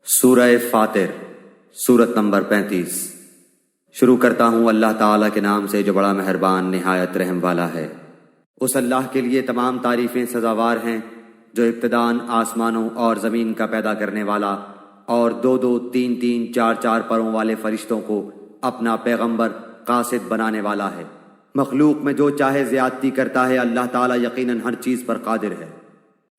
سورہ فاطر سورت نمبر 35۔ شروع کرتا ہوں اللہ تعالیٰ کے نام سے جو بڑا مہربان نہایت رحم والا ہے۔ اس اللہ کے لیے تمام تعریفیں سزاوار ہیں جو ابتداً آسمانوں اور زمین کا پیدا کرنے والا اور دو دو تین تین چار چار پروں والے فرشتوں کو اپنا پیغمبر قاصد بنانے والا ہے۔ مخلوق میں جو چاہے زیادتی کرتا ہے، اللہ تعالیٰ یقیناً ہر چیز پر قادر ہے۔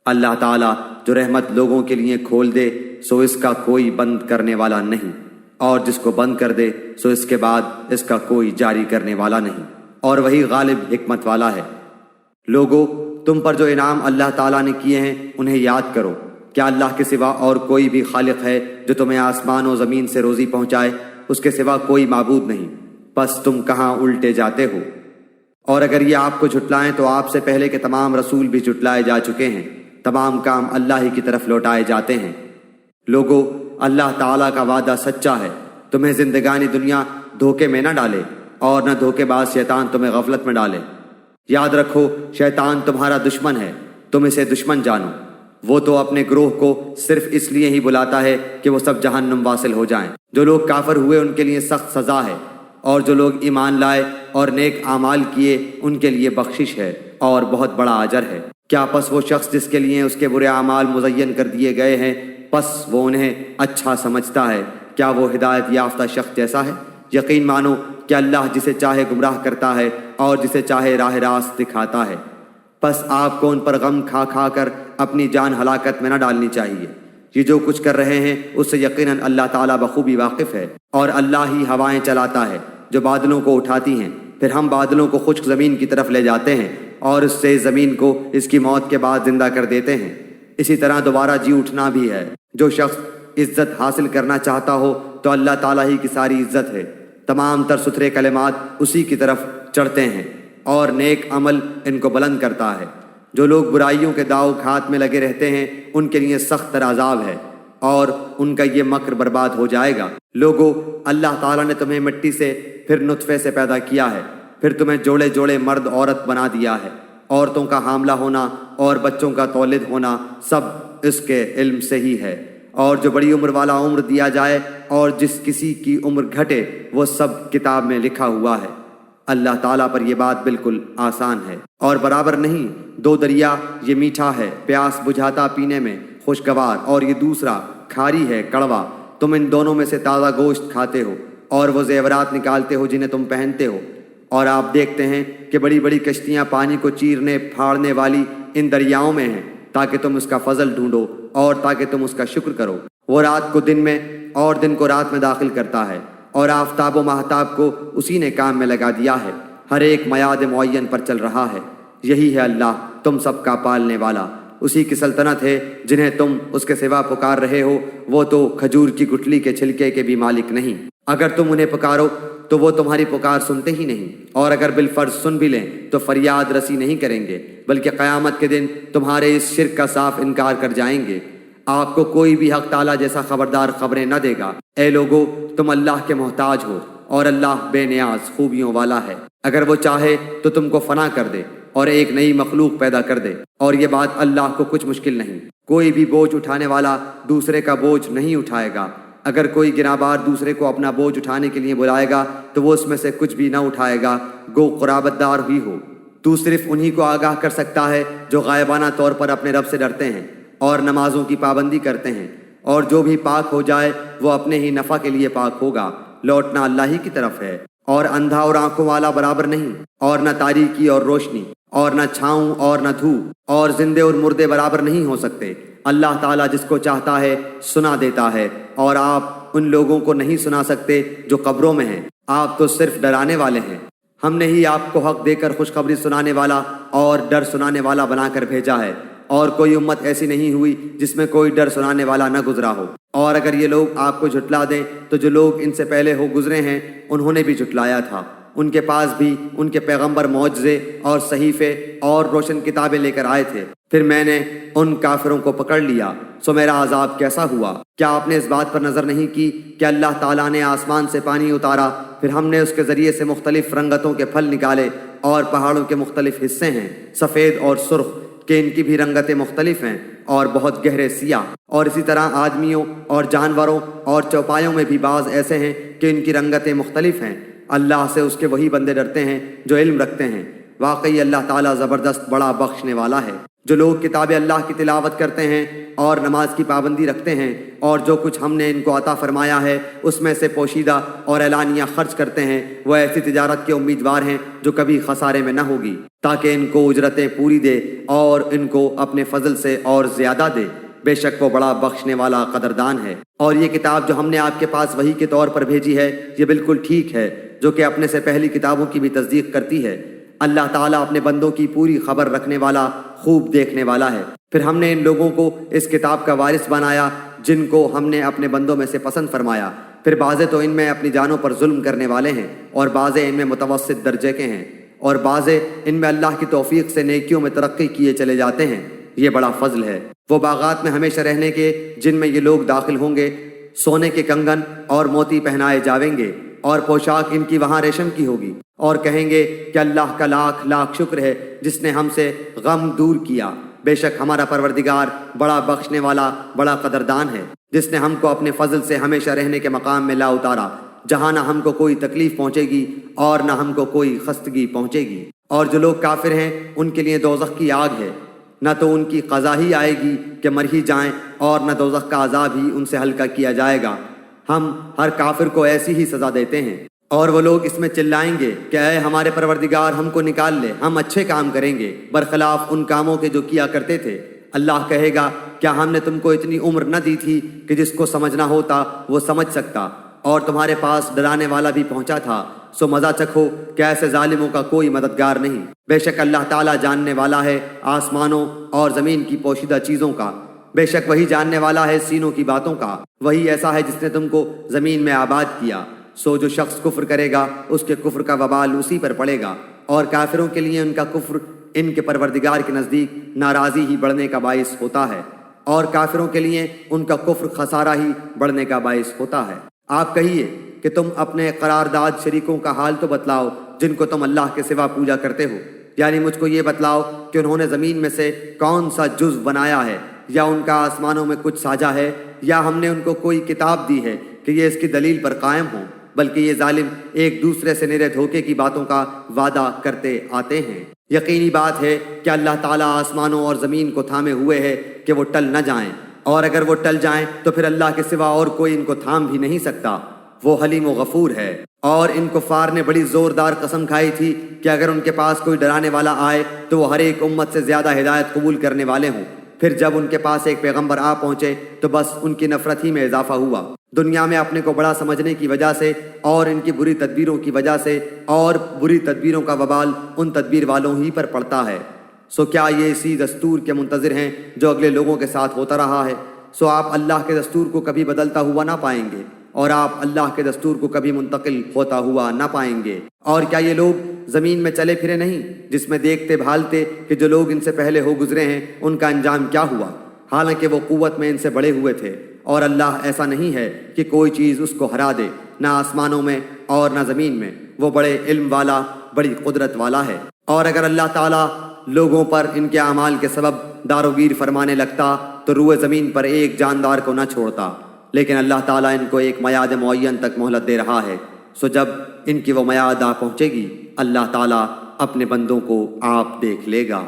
اللہ تعالیٰ جو رحمت لوگوں کے لیے کھول دے سو اس کا کوئی بند کرنے والا نہیں، اور جس کو بند کر دے سو اس کے بعد اس کا کوئی جاری کرنے والا نہیں، اور وہی غالب حکمت والا ہے۔ لوگو، تم پر جو انعام اللہ تعالیٰ نے کیے ہیں انہیں یاد کرو۔ کیا اللہ کے سوا اور کوئی بھی خالق ہے جو تمہیں آسمان و زمین سے روزی پہنچائے؟ اس کے سوا کوئی معبود نہیں، پس تم کہاں الٹے جاتے ہو؟ اور اگر یہ آپ کو جھٹلائیں تو آپ سے پہلے کے تمام رسول بھی جھٹلائے جا چکے ہیں۔ تمام کام اللہ ہی کی طرف لوٹائے جاتے ہیں۔ لوگو، اللہ تعالیٰ کا وعدہ سچا ہے، تمہیں زندگانی دنیا دھوکے میں نہ ڈالے، اور نہ دھوکے باز شیطان تمہیں غفلت میں ڈالے۔ یاد رکھو، شیطان تمہارا دشمن ہے، تم اسے دشمن جانو۔ وہ تو اپنے گروہ کو صرف اس لیے ہی بلاتا ہے کہ وہ سب جہنم واصل ہو جائیں۔ جو لوگ کافر ہوئے ان کے لیے سخت سزا ہے، اور جو لوگ ایمان لائے اور نیک اعمال کیے ان کے لیے بخشش ہے اور بہت بڑا اجر ہے۔ کیا پس وہ شخص جس کے لیے اس کے برے اعمال مزین کر دیے گئے ہیں، پس وہ انہیں اچھا سمجھتا ہے؟ کیا وہ ہدایت یافتہ شخص جیسا ہے؟ یقین مانو کہ اللہ جسے چاہے گمراہ کرتا ہے اور جسے چاہے راہ راست دکھاتا ہے۔ پس آپ کو ان پر غم کھا کھا کر اپنی جان ہلاکت میں نہ ڈالنی چاہیے۔ یہ جو کچھ کر رہے ہیں اس سے یقیناً اللہ تعالیٰ بخوبی واقف ہے۔ اور اللہ ہی ہوائیں چلاتا ہے جو بادلوں کو اٹھاتی ہیں، پھر ہم بادلوں کو خشک زمین کی طرف لے جاتے ہیں اور اس سے زمین کو اس کی موت کے بعد زندہ کر دیتے ہیں۔ اسی طرح دوبارہ جی اٹھنا بھی ہے۔ جو شخص عزت حاصل کرنا چاہتا ہو تو اللہ تعالیٰ ہی کی ساری عزت ہے۔ تمام تر ستھرے کلمات اسی کی طرف چڑھتے ہیں اور نیک عمل ان کو بلند کرتا ہے۔ جو لوگ برائیوں کے داؤ گھات میں لگے رہتے ہیں ان کے لیے سخت تر عذاب ہے، اور ان کا یہ مکر برباد ہو جائے گا۔ لوگو، اللہ تعالیٰ نے تمہیں مٹی سے پھر نطفے سے پیدا کیا ہے، پھر تمہیں جوڑے جوڑے مرد عورت بنا دیا ہے۔ عورتوں کا حاملہ ہونا اور بچوں کا تولد ہونا سب اس کے علم سے ہی ہے، اور جو بڑی عمر والا عمر دیا جائے اور جس کسی کی عمر گھٹے وہ سب کتاب میں لکھا ہوا ہے۔ اللہ تعالیٰ پر یہ بات بالکل آسان ہے اور برابر نہیں۔ دو دریا، یہ میٹھا ہے پیاس بجھاتا پینے میں خوشگوار، اور یہ دوسرا کھاری ہے کڑوا۔ تم ان دونوں میں سے تازہ گوشت کھاتے ہو اور وہ زیورات نکالتے ہو جنہیں تم پہنتے ہو، اور آپ دیکھتے ہیں کہ بڑی بڑی کشتیاں پانی کو چیرنے پھاڑنے والی ان دریاؤں میں ہیں تاکہ تم اس کا فضل ڈھونڈو اور تاکہ تم اس کا شکر کرو۔ وہ رات کو دن میں اور دن کو رات میں داخل کرتا ہے، اور آفتاب و ماہتاب کو اسی نے کام میں لگا دیا ہے۔ ہر ایک میعاد معین پر چل رہا ہے۔ یہی ہے اللہ تم سب کا پالنے والا۔ اسی کی سلطنت ہے جنہیں تم اس کے سوا پکار رہے ہو، وہ تو کھجور کی گٹھلی کے چھلکے کے بھی مالک نہیں۔ اگر تم انہیں پکارو تو وہ تمہاری پکار سنتے ہی نہیں، اور اگر بالفرض سن بھی لیں تو فریاد رسی نہیں کریں گے، بلکہ قیامت کے دن تمہارے اس شرک کا صاف انکار کر جائیں گے۔ آپ کو کوئی بھی حق تعالیٰ جیسا خبردار خبریں نہ دے گا۔ اے لوگو، تم اللہ کے محتاج ہو، اور اللہ بے نیاز خوبیوں والا ہے۔ اگر وہ چاہے تو تم کو فنا کر دے اور ایک نئی مخلوق پیدا کر دے، اور یہ بات اللہ کو کچھ مشکل نہیں۔ کوئی بھی بوجھ اٹھانے والا دوسرے کا بوجھ نہیں اٹھائے گا۔ اگر کوئی گناہبار دوسرے کو اپنا بوجھ اٹھانے کے لیے بلائے گا تو وہ اس میں سے کچھ بھی نہ اٹھائے گا، گو قرابت دار ہی ہو۔ تو صرف انہی کو آگاہ کر سکتا ہے جو غائبانہ طور پر اپنے رب سے ڈرتے ہیں اور نمازوں کی پابندی کرتے ہیں، اور جو بھی پاک ہو جائے وہ اپنے ہی نفع کے لیے پاک ہوگا۔ لوٹنا اللہ ہی کی طرف ہے۔ اور اندھا اور آنکھوں والا برابر نہیں، اور نہ تاریکی اور روشنی، اور نہ چھاؤں اور نہ دھوپ، اور زندے اور مردے برابر نہیں ہو سکتے۔ اللہ تعالیٰ جس کو چاہتا ہے سنا دیتا ہے، اور آپ ان لوگوں کو نہیں سنا سکتے جو قبروں میں ہیں۔ آپ تو صرف ڈرانے والے ہیں۔ ہم نے ہی آپ کو حق دے کر خوشخبری سنانے والا اور ڈر سنانے والا بنا کر بھیجا ہے، اور کوئی امت ایسی نہیں ہوئی جس میں کوئی ڈر سنانے والا نہ گزرا ہو۔ اور اگر یہ لوگ آپ کو جھٹلا دیں تو جو لوگ ان سے پہلے ہو گزرے ہیں انہوں نے بھی جھٹلایا تھا۔ ان کے پاس بھی ان کے پیغمبر معجزے اور صحیفے اور روشن کتابیں لے کر آئے تھے، پھر میں نے ان کافروں کو پکڑ لیا، سو میرا عذاب کیسا ہوا۔ کیا آپ نے اس بات پر نظر نہیں کی کہ اللہ تعالیٰ نے آسمان سے پانی اتارا، پھر ہم نے اس کے ذریعے سے مختلف رنگتوں کے پھل نکالے، اور پہاڑوں کے مختلف حصے ہیں، سفید اور سرخ، کہ ان کی بھی رنگتیں مختلف ہیں اور بہت گہرے سیاہ، اور اسی طرح آدمیوں اور جانوروں اور چوپایوں میں بھی بعض ایسے ہیں کہ ان کی رنگتیں مختلف ہیں۔ اللہ سے اس کے وہی بندے ڈرتے ہیں جو علم رکھتے ہیں۔ واقعی اللہ تعالیٰ زبردست بڑا بخشنے والا ہے۔ جو لوگ کتاب اللہ کی تلاوت کرتے ہیں اور نماز کی پابندی رکھتے ہیں اور جو کچھ ہم نے ان کو عطا فرمایا ہے اس میں سے پوشیدہ اور اعلانیہ خرچ کرتے ہیں، وہ ایسی تجارت کے امیدوار ہیں جو کبھی خسارے میں نہ ہوگی، تاکہ ان کو اجرتیں پوری دے اور ان کو اپنے فضل سے اور زیادہ دے۔ بے شک وہ بڑا بخشنے والا قدردان ہے۔ اور یہ کتاب جو ہم نے آپ کے پاس وحی کے طور پر بھیجی ہے یہ بالکل ٹھیک ہے، جو کہ اپنے سے پہلی کتابوں کی بھی تصدیق کرتی ہے۔ اللہ تعالیٰ اپنے بندوں کی پوری خبر رکھنے والا، خوب دیکھنے والا ہے۔ پھر ہم نے ان لوگوں کو اس کتاب کا وارث بنایا جن کو ہم نے اپنے بندوں میں سے پسند فرمایا، پھر بعضے تو ان میں اپنی جانوں پر ظلم کرنے والے ہیں اور بعضے ان میں متوسط درجے کے ہیں، اور بعضے ان میں اللہ کی توفیق سے نیکیوں میں ترقی کیے چلے جاتے ہیں۔ یہ بڑا فضل ہے۔ وہ باغات میں ہمیشہ رہنے کے جن میں یہ لوگ داخل ہوں گے، سونے کے کنگن اور موتی پہنائے جاویں گے، اور پوشاک ان کی وہاں ریشم کی ہوگی، اور کہیں گے کہ اللہ کا لاکھ لاکھ شکر ہے جس نے ہم سے غم دور کیا۔ بے شک ہمارا پروردگار بڑا بخشنے والا، بڑا قدردان ہے، جس نے ہم کو اپنے فضل سے ہمیشہ رہنے کے مقام میں لا اتارا، جہاں نہ ہم کو کوئی تکلیف پہنچے گی اور نہ ہم کو کوئی خستگی پہنچے گی۔ اور جو لوگ کافر ہیں ان کے لیے دوزخ کی آگ ہے، نہ تو ان کی قضا ہی آئے گی کہ مر ہی جائیں، اور نہ دوزخ کا عذاب ہی ان سے ہلکا کیا جائے گا۔ ہم ہر کافر کو ایسی ہی سزا دیتے ہیں۔ اور وہ لوگ اس میں چلائیں گے کہ اے ہمارے پروردگار ہم کو نکال لے، ہم اچھے کام کریں گے برخلاف ان کاموں کے جو کیا کرتے تھے۔ اللہ کہے گا کیا ہم نے تم کو اتنی عمر نہ دی تھی کہ جس کو سمجھنا ہوتا وہ سمجھ سکتا، اور تمہارے پاس ڈرانے والا بھی پہنچا تھا، سو مزہ چکھو کہ ایسے ظالموں کا کوئی مددگار نہیں۔ بے شک اللہ تعالیٰ جاننے والا ہے آسمانوں اور زمین کی پوشیدہ چیزوں کا، بے شک وہی جاننے والا ہے سینوں کی باتوں کا۔ وہی ایسا ہے جس نے تم کو زمین میں آباد کیا، سو جو شخص کفر کرے گا اس کے کفر کا وبال اسی پر پڑے گا، اور کافروں کے لیے ان کا کفر ان کے پروردگار کے نزدیک ناراضی ہی بڑھنے کا باعث ہوتا ہے، اور کافروں کے لیے ان کا کفر خسارہ ہی بڑھنے کا باعث ہوتا ہے۔ آپ کہیے کہ تم اپنے قرارداد شریکوں کا حال تو بتلاؤ جن کو تم اللہ کے سوا پوجا کرتے ہو، یعنی مجھ کو یہ بتلاؤ کہ انہوں نے زمین میں سے کون سا جزو بنایا ہے، یا ان کا آسمانوں میں کچھ ساجا ہے، یا ہم نے ان کو کوئی کتاب دی ہے کہ یہ اس کی دلیل پر قائم ہوں، بلکہ یہ ظالم ایک دوسرے سے نرے دھوکے کی باتوں کا وعدہ کرتے آتے ہیں۔ یقینی بات ہے کہ اللہ تعالیٰ آسمانوں اور زمین کو تھامے ہوئے ہے کہ وہ ٹل نہ جائیں، اور اگر وہ ٹل جائیں تو پھر اللہ کے سوا اور کوئی ان کو تھام بھی نہیں سکتا۔ وہ حلیم و غفور ہے۔ اور ان کفار نے بڑی زوردار قسم کھائی تھی کہ اگر ان کے پاس کوئی ڈرانے والا آئے تو وہ ہر ایک امت سے زیادہ ہدایت قبول کرنے والے ہوں۔ پھر جب ان کے پاس ایک پیغمبر آ پہنچے تو بس ان کی نفرت ہی میں اضافہ ہوا۔ دنیا میں اپنے کو بڑا سمجھنے کی وجہ سے اور ان کی بری تدبیروں کی وجہ سے، اور بری تدبیروں کا وبال ان تدبیر والوں ہی پر پڑتا ہے۔ سو کیا یہ اسی دستور کے منتظر ہیں جو اگلے لوگوں کے ساتھ ہوتا رہا ہے؟ سو آپ اللہ کے دستور کو کبھی بدلتا ہوا نہ پائیں گے، اور آپ اللہ کے دستور کو کبھی منتقل ہوتا ہوا نہ پائیں گے۔ اور کیا یہ لوگ زمین میں چلے پھرے نہیں، جس میں دیکھتے بھالتے کہ جو لوگ ان سے پہلے ہو گزرے ہیں ان کا انجام کیا ہوا، حالانکہ وہ قوت میں ان سے بڑے ہوئے تھے۔ اور اللہ ایسا نہیں ہے کہ کوئی چیز اس کو ہرا دے، نہ آسمانوں میں اور نہ زمین میں، وہ بڑے علم والا، بڑی قدرت والا ہے۔ اور اگر اللہ تعالیٰ لوگوں پر ان کے اعمال کے سبب داروگیر فرمانے لگتا تو روئے زمین پر ایک جاندار کو نہ چھوڑتا، لیکن اللہ تعالیٰ ان کو ایک میعاد معین تک مہلت دے رہا ہے۔ سو جب ان کی وہ میعاد آ پہنچے گی، اللہ تعالیٰ اپنے بندوں کو آپ دیکھ لے گا۔